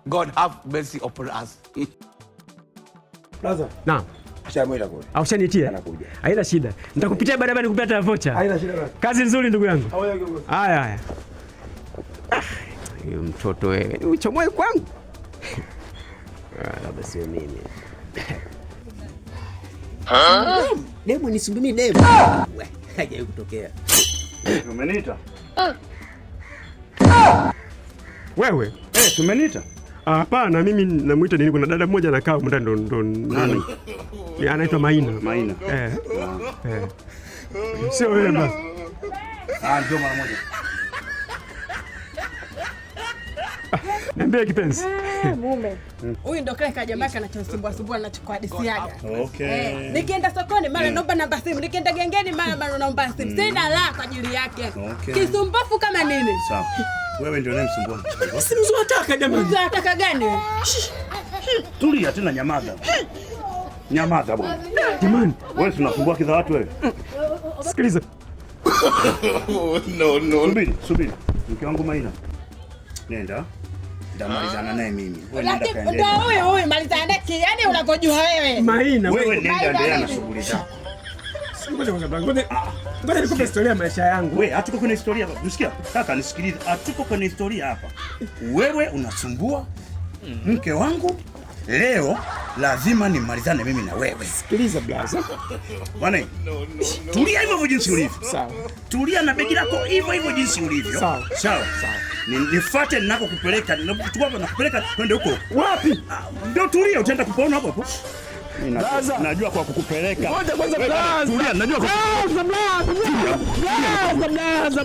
God have mercy upon us. Brother. Naam. Shamwela kule. Au shanitie? Anakuja. Haina shida. Nitakupitia baadaye nikupata vocha. Haina shida bwana. Kazi nzuri ndugu yangu. Haya. Haya. Huyo mtoto wewe. Ni uchomoe kwangu. Labda sio mimi. Demu nisumbimi demu. Haja kutokea. Umeniita? Wewe? Umeniita? Hapana, mimi namuita nini? Kuna dada mmoja anakaa huko ndani ndo nani? Anaitwa Maina. Maina. Sio wewe basi. Ndio mara moja. Niambie kipenzi. Mume. Huyu ndo kile kajamaa kanachosumbua anachukua hadithi yake. Okay. Nikienda sokoni mara naomba namba simu, nikienda gengeni mara naomba simu. Sina la kwa ajili yake. Kisumbufu kama nini? Sawa. Wewe ndio unayemsumbua. Simzowataka jamani. Unataka gani wewe? Tulia tena, nyamaza. Nyamaza bwana. Jamani, Wewe unasumbua kidha watu wewe. sikiliza. No. Subiri. Mke wangu Maina. Nenda. Ndamalizana naye mimi. Wewe nenda kaendelea. Ndio huyu malizana naye. Yaani unakojua wewe. Maina, Wewe nenda endelea na shughuli zako. Ngoja nikupe historia ya maisha yangu. Wewe hatuko kwenye historia hapa. Unasikia? Kaka nisikilize. Hatuko kwenye historia hapa. Wewe unasumbua mke wangu. Leo lazima nimalizane mimi na wewe. Sikiliza blaza. Bwana. Tulia hivyo jinsi ulivyo. Sawa. Tulia na begi lako hivyo jinsi ulivyo. Sawa. Nifuate ninakokupeleka. Ninakuchukua na kupeleka twende huko. Wapi? Ndio tulia, utaenda kupaona hapo hapo. Najua kwa kukupeleka. Ngoja kwanza blaza. Tulia, najua kwa blaza.